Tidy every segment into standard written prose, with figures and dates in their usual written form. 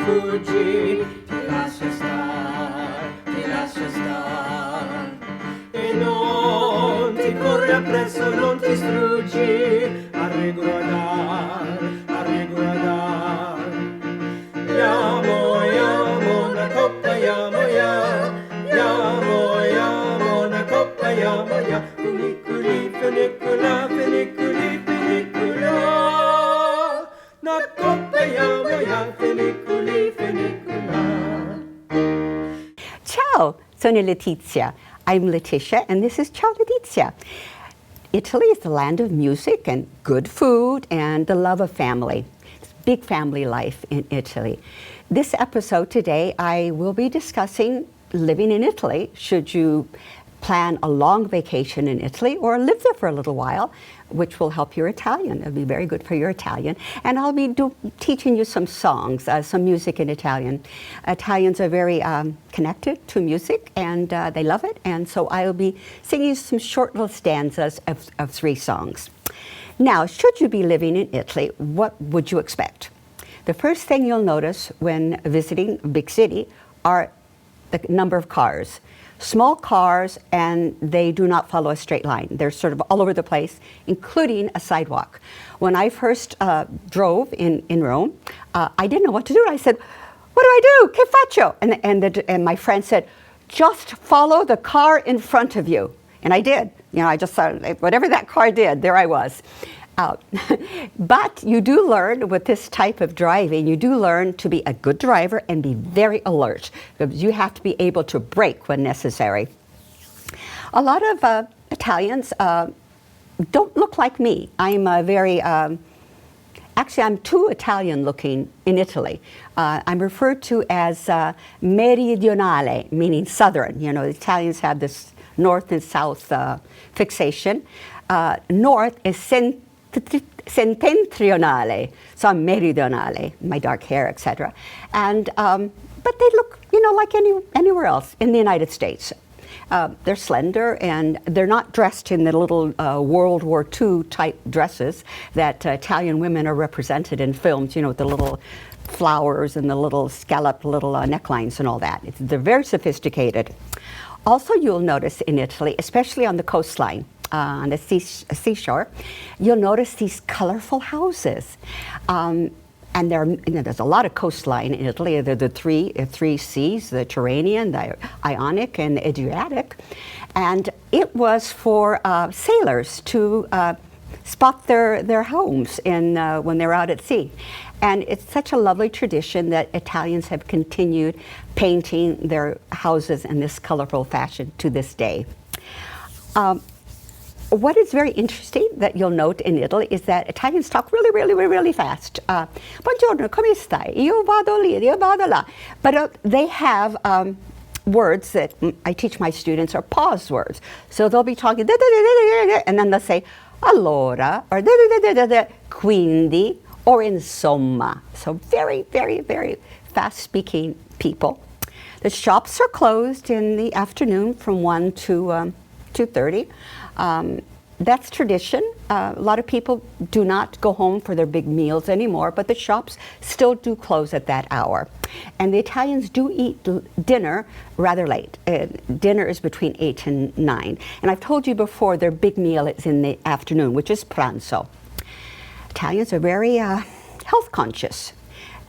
sfuggi, ti lascia star, e non ti corre appresso, non ti struggi, a riguardar, a riguardar. Yamo, una coppa, yamo, una coppa, ya, funiculi, funicula, funiculi, funicula, una coppa, ya, funiculi, funicula. Ciao, sono Letizia. I'm Letitia, and this is Ciao, Letizia. Italy is the land of music and good food and the love of family. It's big family life in Italy. This episode today, I will be discussing living in Italy. Should you plan a long vacation in Italy or live there for a little while, which will help your Italian. It'll be very good for your Italian. And I'll be teaching you some songs, some music in Italian. Italians are very connected to music, and they love it. And so I'll be singing some short little stanzas of 3 songs. Now, should you be living in Italy, what would you expect? The first thing you'll notice when visiting a big city are the number of cars. Small cars, and they do not follow a straight line. They're sort of all over the place, including a sidewalk. When I first drove in Rome, I didn't know what to do. I said, what do I do? Che faccio? And my friend said, just follow the car in front of you. And I did. You know, I just thought, whatever that car did, there I was. But you do learn with this type of driving, you do learn to be a good driver and be very alert, because you have to be able to brake when necessary. A lot of Italians don't look like me. I'm actually I'm too Italian looking in Italy. I'm referred to as meridionale, meaning southern. You know, the Italians have this north and south fixation. North is settentrionale, so I'm meridionale, my dark hair, etc. And but they look, you know, like anywhere else in the United States. They're slender, and they're not dressed in the little World War II type dresses that Italian women are represented in films, you know, with the little flowers and the little scalloped little necklines and all that. They're very sophisticated. Also, you'll notice in Italy, especially on the coastline, on the seashore, you'll notice these colorful houses. And there's a lot of coastline in Italy. There are the three seas, the Mediterranean, the Ionic, and the Adriatic. And it was for sailors to spot their homes when they're out at sea. And it's such a lovely tradition that Italians have continued painting their houses in this colorful fashion to this day. What is very interesting that you'll note in Italy is that Italians talk really fast. Buongiorno, come stai? Io vado lì, io vado là. But they have words that I teach my students are pause words. So they'll be talking, and then they'll say, allora, or quindi, or insomma. So very fast-speaking people. The shops are closed in the afternoon from 1 to 2:30. That's tradition. A lot of people do not go home for their big meals anymore, but the shops still do close at that hour. And the Italians do eat dinner rather late. Dinner is between 8 and 9. And I've told you before, their big meal is in the afternoon, which is pranzo. Italians are very health conscious.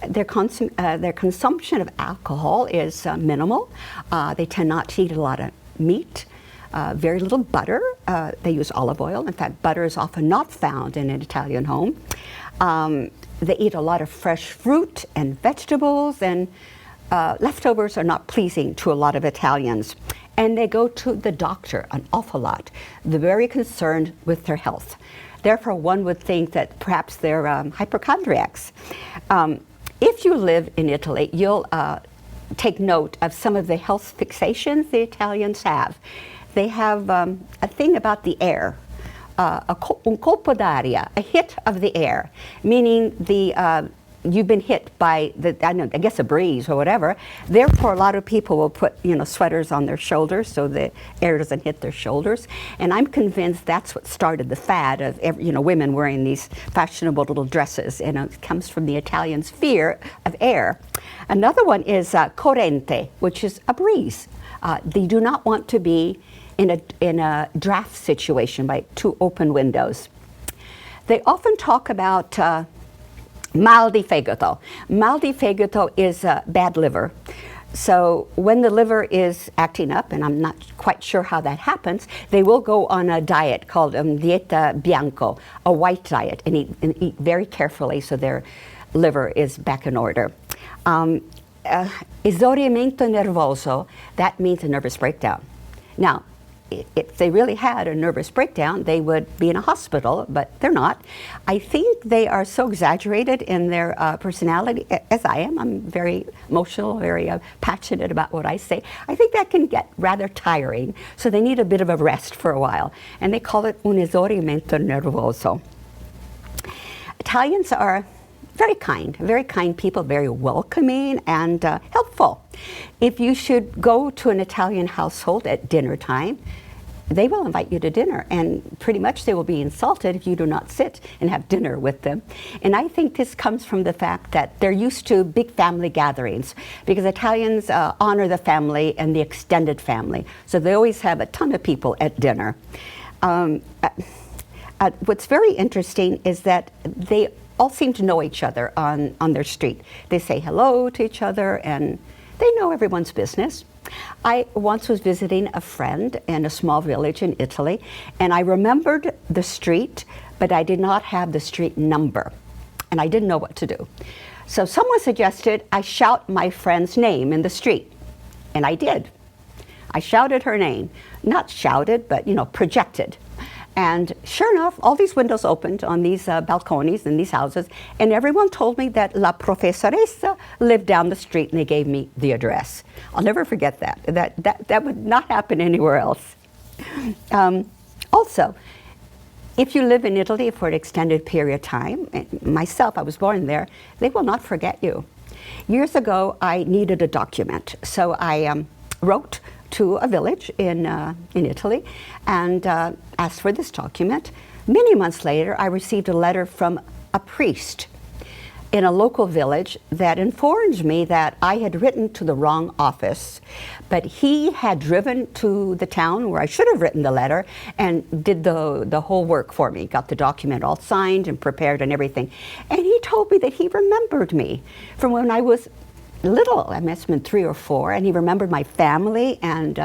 Their consumption of alcohol is minimal. They tend not to eat a lot of meat. Very little butter. They use olive oil. In fact, butter is often not found in an Italian home. They eat a lot of fresh fruit and vegetables, and leftovers are not pleasing to a lot of Italians. And they go to the doctor an awful lot. They're very concerned with their health. Therefore, one would think that perhaps they're hypochondriacs. If you live in Italy, you'll take note of some of the health fixations the Italians have. They have a thing about the air, un colpo d'aria, a hit of the air, meaning you've been hit by I guess a breeze or whatever. Therefore, a lot of people will put sweaters on their shoulders so the air doesn't hit their shoulders. And I'm convinced that's what started the fad of women wearing these fashionable little dresses. And it comes from the Italians' fear of air. Another one is corrente, which is a breeze. They do not want to be in a draft situation by two open windows. They often talk about mal di fegato. Mal di fegato is bad liver. So when the liver is acting up, and I'm not quite sure how that happens, they will go on a diet called dieta bianco, a white diet, and eat very carefully so their liver is back in order. Esaurimento nervoso, that means a nervous breakdown. Now, if they really had a nervous breakdown, they would be in a hospital, but they're not. I think they are so exaggerated in their personality, as I am. I'm very emotional, very passionate about what I say. I think that can get rather tiring, so they need a bit of a rest for a while, and they call it un esaurimento nervoso. Italians are very kind people, very welcoming and helpful. If you should go to an Italian household at dinner time, they will invite you to dinner, and pretty much they will be insulted if you do not sit and have dinner with them. And I think this comes from the fact that they're used to big family gatherings, because Italians honor the family and the extended family. So they always have a ton of people at dinner. What's very interesting is that they all seem to know each other on their street. They say hello to each other, and they know everyone's business. I once was visiting a friend in a small village in Italy, and I remembered the street, but I did not have the street number, and I didn't know what to do. So someone suggested I shout my friend's name in the street, and I did. I shouted her name. Not shouted, but projected. And sure enough, all these windows opened on these balconies in these houses, and everyone told me that La Professoressa lived down the street, and they gave me the address. I'll never forget that. That would not happen anywhere else. Also, if you live in Italy for an extended period of time, myself, I was born there, they will not forget you. Years ago, I needed a document, so I wrote to a village in Italy and asked for this document. Many months later, I received a letter from a priest in a local village that informed me that I had written to the wrong office, but he had driven to the town where I should have written the letter and did the whole work for me, got the document all signed and prepared and everything. And he told me that he remembered me from when I was little. I must have been 3 or 4, and he remembered my family and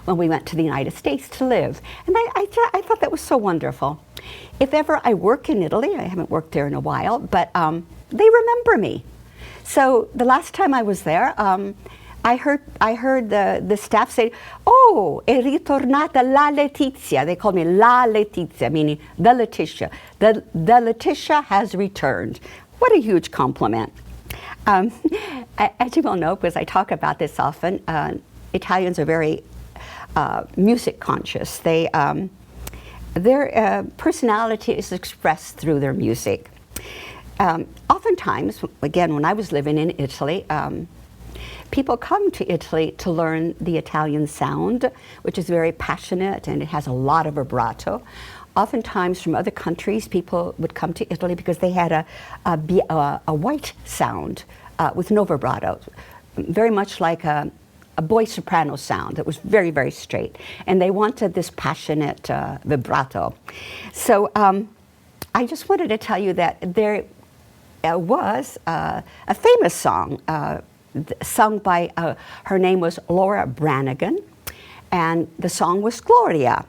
when we went to the United States to live. And I thought that was so wonderful. If ever I work in Italy, I haven't worked there in a while, but they remember me. So the last time I was there, I heard the staff say, "Oh, è ritornata la Letizia." They called me La Letizia, meaning the Letitia. The Letitia has returned. What a huge compliment. As you will know, because I talk about this often, Italians are very music conscious. Their personality is expressed through their music. Oftentimes, again, when I was living in Italy, people come to Italy to learn the Italian sound, which is very passionate and it has a lot of vibrato. Oftentimes from other countries, people would come to Italy because they had a white sound with no vibrato, very much like a boy soprano sound that was very, very straight. And they wanted this passionate vibrato. So I just wanted to tell you that there was a famous song sung by, her name was Laura Branigan, and the song was Gloria.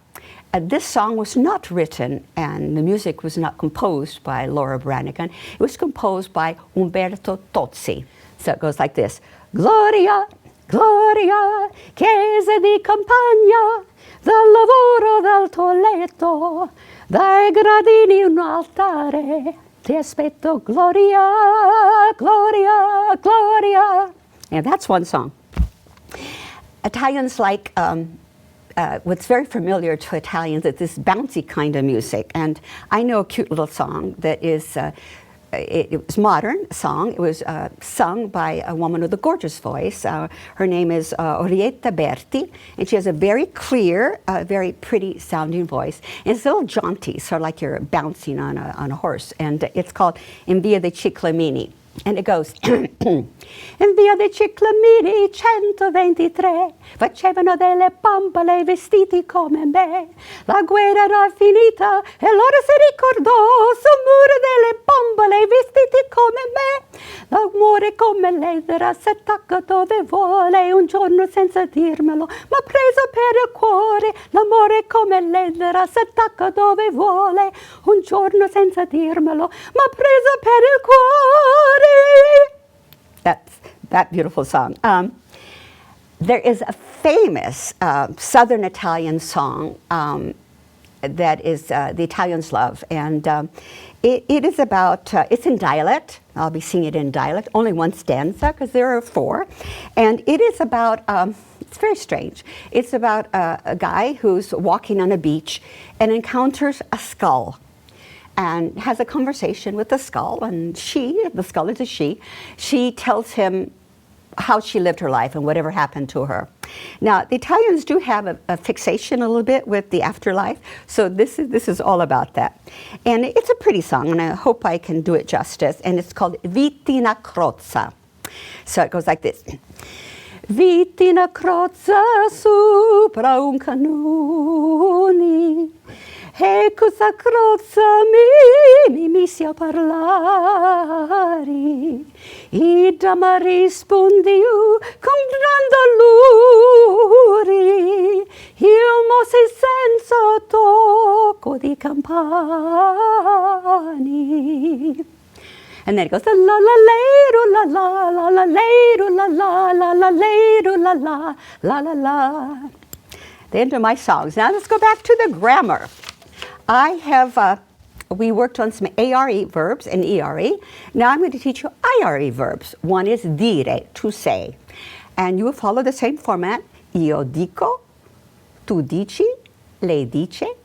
This song was not written and the music was not composed by Laura Branigan. It was composed by Umberto Tozzi. So it goes like this. Gloria, Gloria, chiesa di campagna, dal lavoro dal tuo letto, dai gradini un altare, ti aspetto Gloria, Gloria, Gloria. And that's one song. Italians like what's very familiar to Italians is this bouncy kind of music. And I know a cute little song that is it was a modern song. It was sung by a woman with a gorgeous voice. Her name is Orietta Berti, and she has a very clear, very pretty sounding voice. And it's a little jaunty, sort of like you're bouncing on a horse. And it's called In Via dei Ciclamini. And it goes, in via dei Ciclamini 123 facevano delle bambole vestiti come me. La guerra era finita e allora si ricordò sul muro delle bambole vestiti come me. L'amore come lei era si attacca dove vuole un giorno senza dirmelo, ma preso per il cuore. L'amore come lei era si attacca dove vuole un giorno senza dirmelo, ma preso per il cuore. That's that beautiful song. There is a famous Southern Italian song that is the Italians love, and it is about, it's in dialect. I'll be singing it in dialect, only one stanza because there are 4. And it is about, it's very strange. It's about a guy who's walking on a beach and encounters a skull, and has a conversation with the skull, and the skull is a she tells him how she lived her life and whatever happened to her. Now, the Italians do have a fixation a little bit with the afterlife, so this is all about that. And it's a pretty song, and I hope I can do it justice, and it's called Viti na crozza. So it goes like this. Viti na crozza sopra un cannone, e cosa crozza mi misi a parlare, e da mi rispondi con gran dolore, io mosi senza tocco di campani. And then it goes la la la la la la la la la la la la la la la. The end of my songs. Now let's go back to the grammar. I have, we worked on some ARE verbs and ERE. Now I'm going to teach you IRE verbs. One is dire, to say. And you will follow the same format. Io dico, tu dici, lei dice,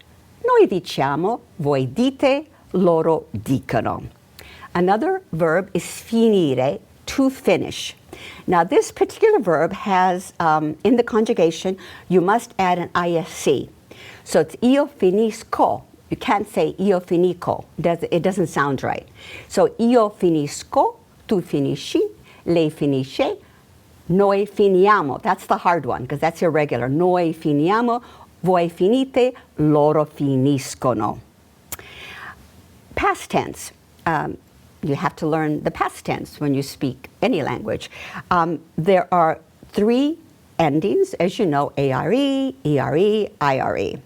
noi diciamo, voi dite, loro dicono. Another verb is finire, to finish. Now this particular verb has, in the conjugation, you must add an ISC. So it's io finisco. You can't say io finico. It doesn't sound right. So io finisco, tu finisci, lei finisce, noi finiamo. That's the hard one because that's irregular. Noi finiamo, voi finite, loro finiscono. Past tense. You have to learn the past tense when you speak any language. There are 3 endings, as you know, ARE, ERE, IRE.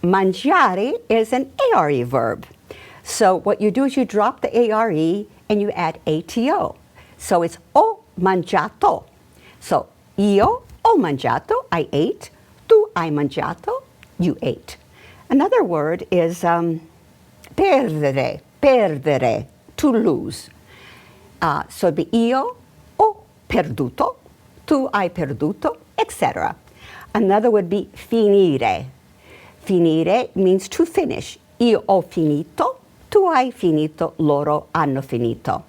Mangiare is an ARE verb. So what you do is you drop the ARE and you add ATO. So it's ho mangiato. So io ho mangiato, I ate. Tu hai mangiato, you ate. Another word is perdere, perdere, to lose. So it'd be io ho perduto, tu hai perduto, etc. Another would be finire. Finire means to finish. Io ho finito, tu hai finito, loro hanno finito.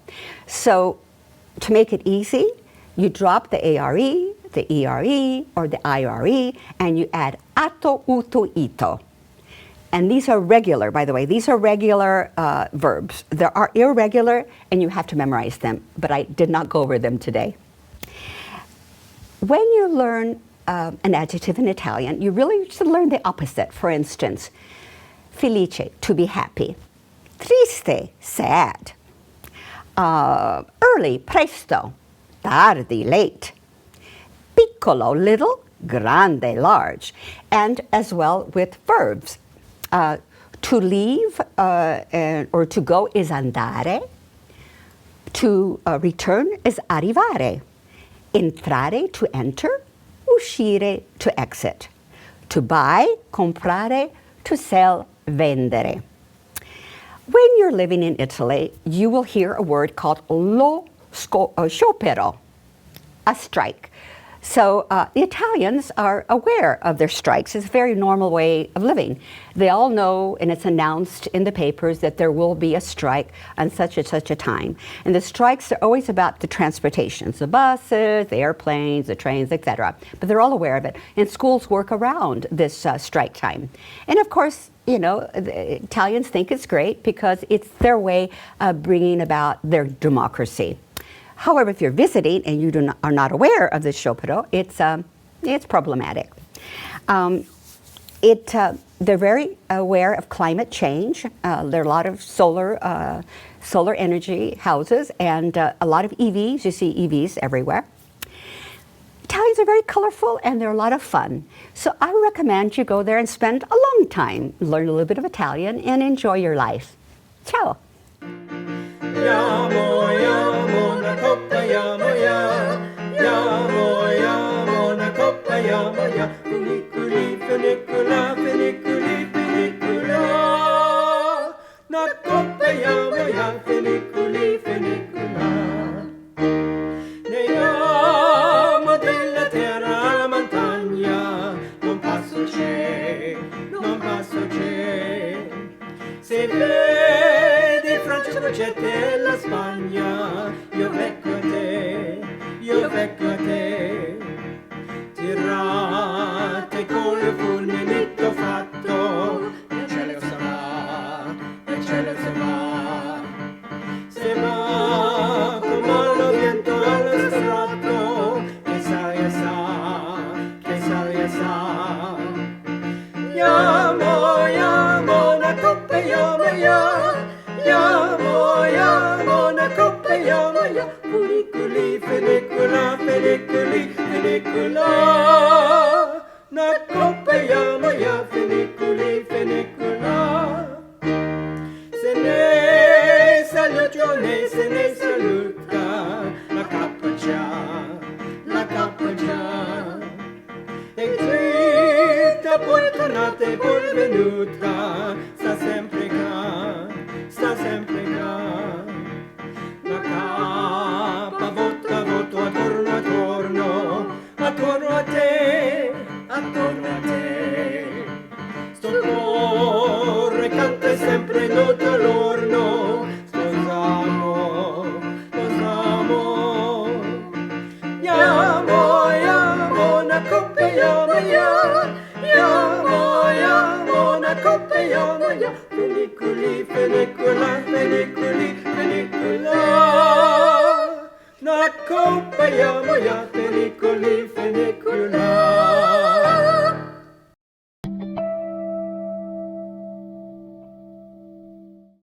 So to make it easy, you drop the ARE, the ERE, or the IRE, and you add ato, uto, ito. And these are regular, by the way. These are regular verbs. There are irregular, and you have to memorize them, but I did not go over them today. When you learn an adjective in Italian, you really should learn the opposite. For instance, felice, to be happy. Triste, sad. Early, presto. Tardi, late. Piccolo, little. Grande, large. And as well with verbs. To leave or to go is andare. To return is arrivare. Entrare, to enter. Uscire, to exit. To buy, comprare. To sell, vendere. When you're living in Italy, you will hear a word called lo sciopero, a strike. So the Italians are aware of their strikes. It's a very normal way of living. They all know, and it's announced in the papers, that there will be a strike on such and such a time. And the strikes are always about the transportations, the buses, the airplanes, the trains, etc. But they're all aware of it. And schools work around this strike time. And of course, you know, the Italians think it's great because it's their way of bringing about their democracy. However, if you're visiting and you are not aware of this sciopero, it's problematic. They're very aware of climate change. There are a lot of solar energy houses and a lot of EVs. You see EVs everywhere. Italians are very colorful and they're a lot of fun. So I recommend you go there and spend a long time, learn a little bit of Italian, and enjoy your life. Ciao. Una coppa, una coppa, funiculi, funicula, funiculi, funicula. Una coppa, funiculi, funicula. Nei amo della terra alla montagna, non passo c'è, non passo c'è. Se vedi Francia, Crocette e la Spagna, io vecchio a te, io vecchio a te. Tirate col fulminetto fatto, il cielo sarà, il cielo se va. Se va come lo viento allo strato, che sa, che sa. Yamo, una coppa, yamo, una coppa, yamo, funiculi, funicula, funiculi, funicula. Una coppa, yamo, funiculi, funicula. Se ne saluta, la cappa già, e dritta poi tornate, poi venuta, sta sempre qua, la cappa voto, attorno a te, sto cuore canta sempre noto l'orno, sposiamo, yamo, una coppa, yamo, una coppa, funiculi, funicula, funicula. Una coppa, funiculi, funicula.